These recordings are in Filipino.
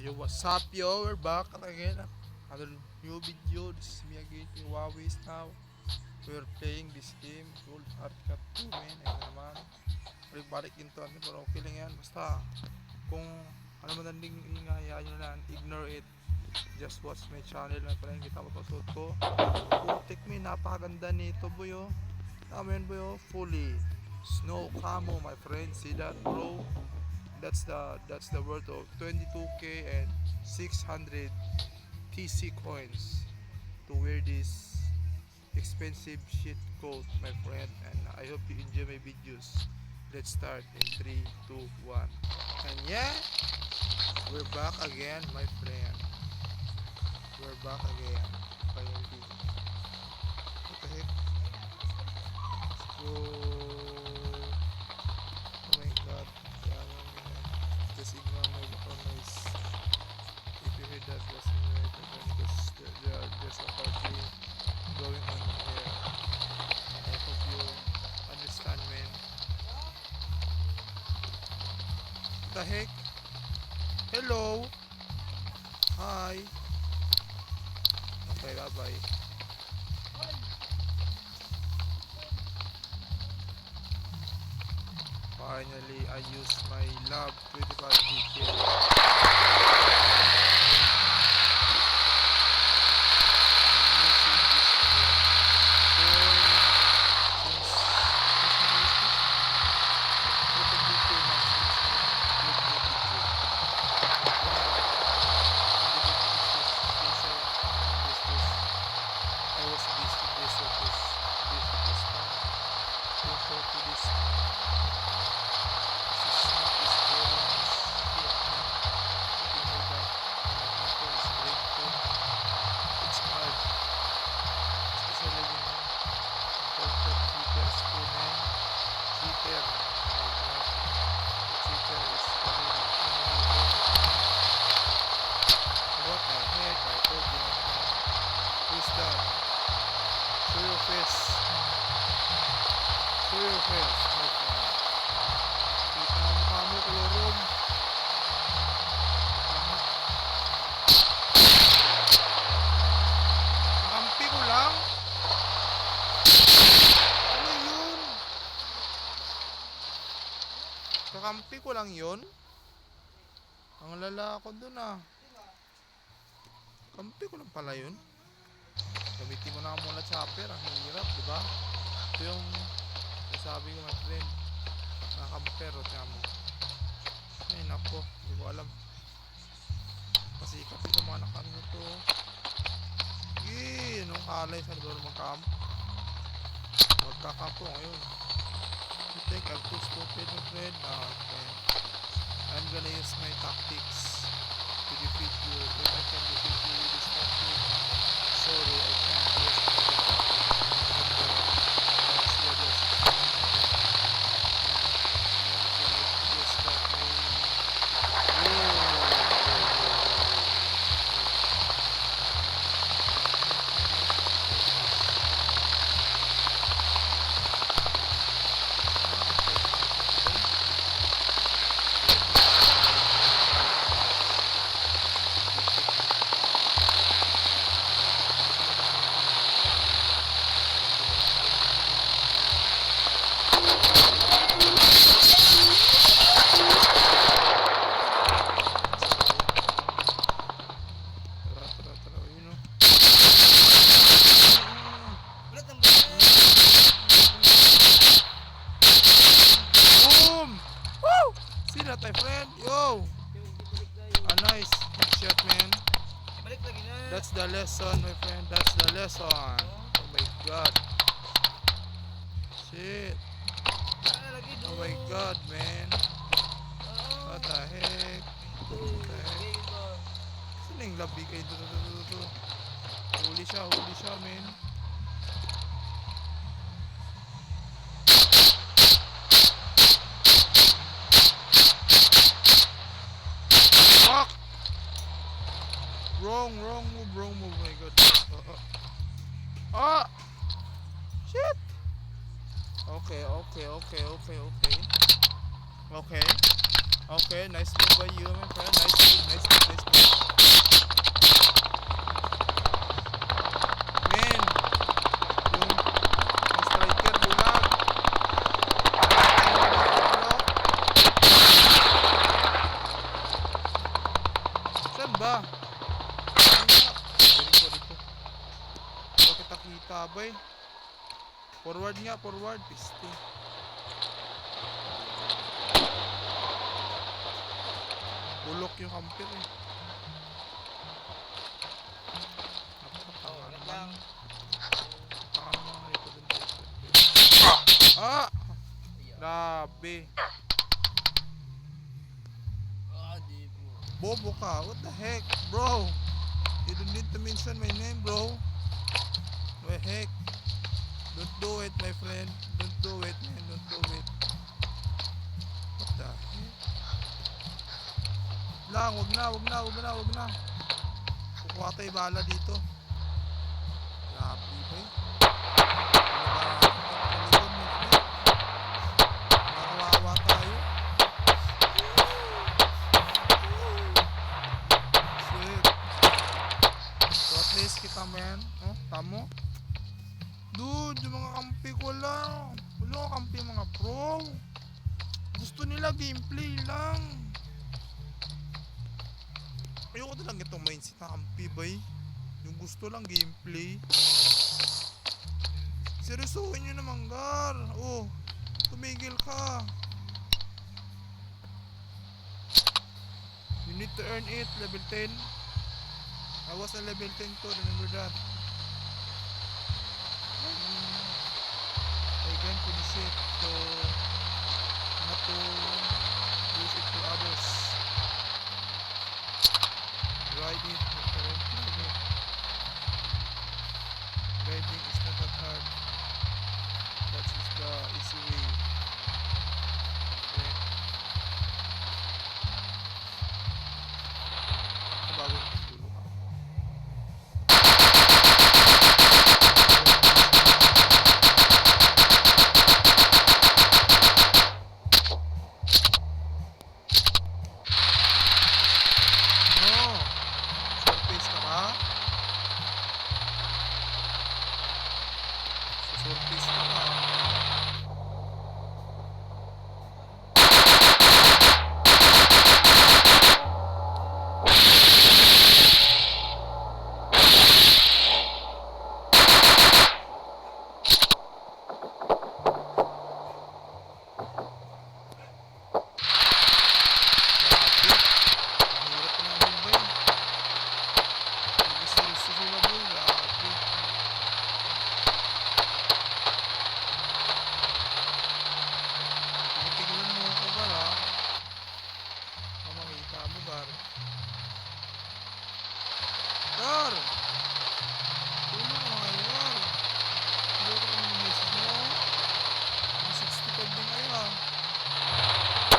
Yo, what's up, yo? We're back again. Another new video. This is me again, Huawei now. We're playing this game called Articat 2, man. Ayun na naman. Balik into ano, pero okay lang yan. Basta, kung ano man ang ingay, ayaw nyo lang, ignore it. Just watch my channel na pala yung kita mo pasod ko. Putik me, napakaganda nito, boy, oh. Tama yun, boy, oh. Fully snow camo, my friend. See that, bro? That's the worth of 22k and 600 TC coins to wear this expensive shit coat, my friend. And I hope you enjoy my videos. Let's start in 3, 2, 1. And yeah, we're back again, my friend. We're back again. Finally. What the heck? Let's go. Oh my god. Just ignore my background noise. If you hear that, just ignore it again because there's a party going on here. And I hope you understand, man. What the heck? Hello? Hi. Okay, bye-bye. Finally, I use my lab 25 DK. Show your face, my friend. Kita ang mukha mo, kolorom. Nakampi ko lang. Ano yun? Kakampi ko lang yun? Ang lala ko dun ah. Kampi ko lang pala yun. Gamitin mo na muna chopper. Ang hirap, diba? Ito yung sabi ko, my friend, nakampero, tiyan mo. Ay nako, hindi ko alam. Pasikat yung mga nakan mo to. Yee, nung alay sa lugar magkamp. Magkakampo ngayon. You think I'm too stupid, my friend? Okay. I'm gonna use my tactics to defeat you. If I can defeat you with this tactic, sorry, I can't use my tactic. My friend, yo! A nice headshot, man. That's the lesson, my friend. That's the lesson. Oh my god. Shit. Oh my god, man. What the heck? What the heck? Saan yung labi kayo? Huli siya, man. Wrong move, oh my god. Ah! Shit! Okay. Okay, nice move by you, my friend. Nice move. bay. Forward nga, forward. Piste. Bulok yung kampir eh. Oh, ingat lang. Ah! Ayan. Grabe. Di po. Bobo ka. What the heck, bro? You don't need to mention my name, bro. What the heck? Don't do it, my friend. Don't do it, man. Don't do it. What the heck? Lang, wag na. Kukuha tayo bala dito. Grabe ba eh. Nakawawa tayo. Shit. So at least kita man. Oh, tamo. Dude, yung mga kampi ko lang. Wala kampi mga pro. Gusto nila gameplay lang. Ayoko talagang itong mindset na kampi bay. Yung gusto lang gameplay. Seryosohin nyo naman, Gar. Oh, tumigil ka. You need to earn it, level 10. I was a level 10 too, remember that. I can finish it, so not to use it to others. Ride it, ride it. Riding is not that hard. That is the easy way. Okay. Bago dulo ka. No! Surface ka ba? Surface ka ba? Gar! Tulong mo kayo, Gar. Tulong ko naman yung message mo. Yung 65 din kayo ah.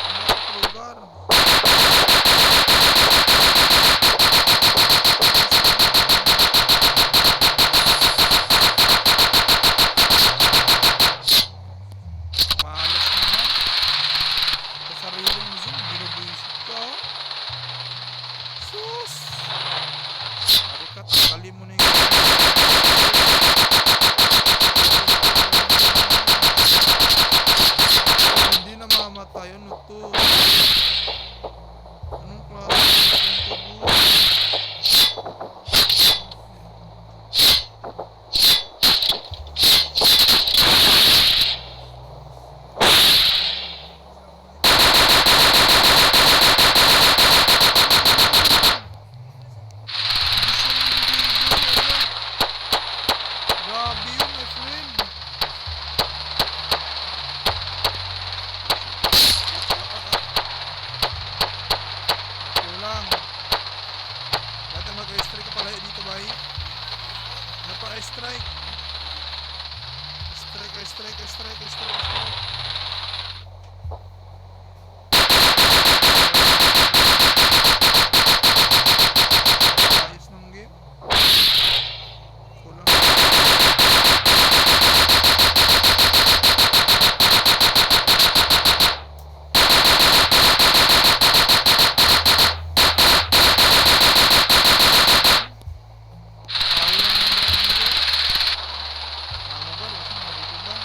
Ano ko, Gar? Malas naman. Sa sariling mo siya, binubuisit ka oh. Sus! Ari ka, tanggalin mo na yung hindi na mamatay. Ano to? Anong klase ng tubo? Grabe yun, my friend. Okay lang. Dati mag-strike ka pala dito, bay. Napa-strike. Strike. Ayos ng game. Kulang. Ayaw lang naman ako. Ano ba? Gusto mo dito ba?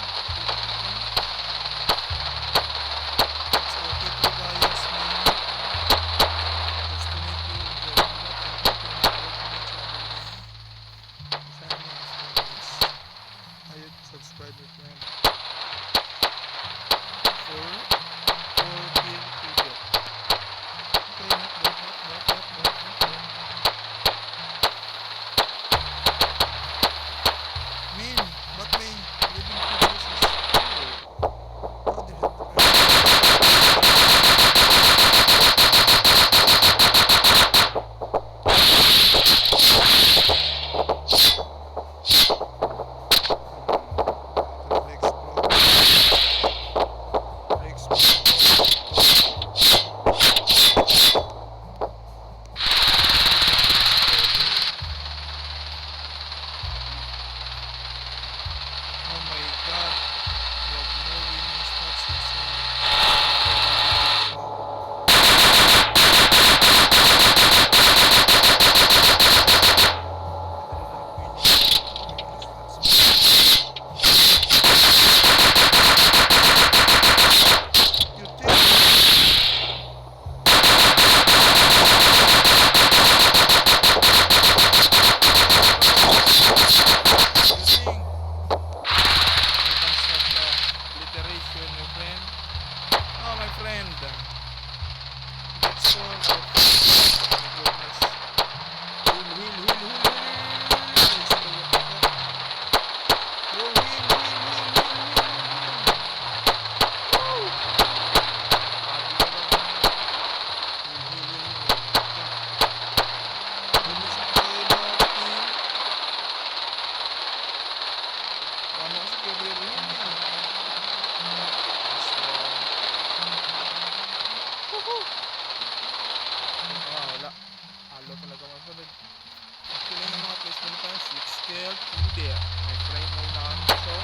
help you there. My friend mo unahan ko so.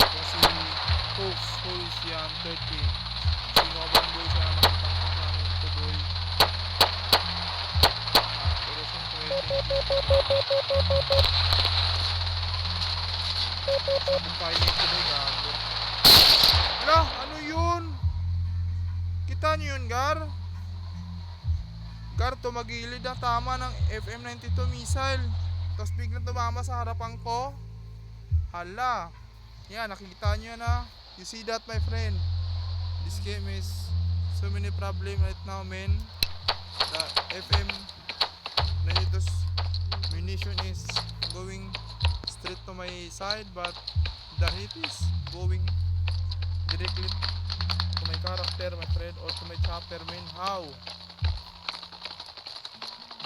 Kung si Hoops, Hoops yan, 13. Sino ka bang boy sa nakitang ko sa amin ko boy. Pero siyempre, sabog tayo yung tuloy gago. Ala, ano yun? Kita nyo yun, Gar? Gar, tumagilid ang tama ng FM-92 missile. Tapos biglang tumama sa harapan ko. Hala. Yan, nakikita nyo na. You see that, my friend? This game is so many problem right now, man. The FM-92 munition is going straight to my side, but the hit is going directly to my character, my friend, or to my chopper, man. How?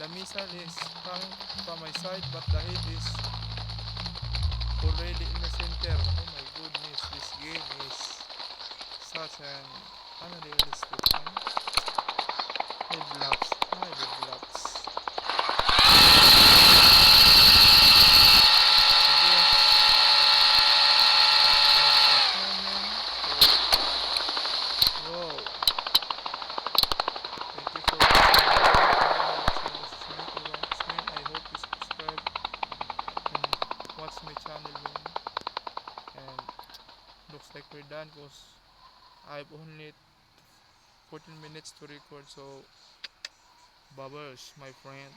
The missile is coming from my side, but the hit is already in the center. Oh my goodness, this game is such an unrealistic, man. Headlocks, headlocks. Whoa. Thank you for watching. I hope you subscribe and watch my channel, man. And looks like we're done because I've only 14 minutes to record, so bubbles, my friend.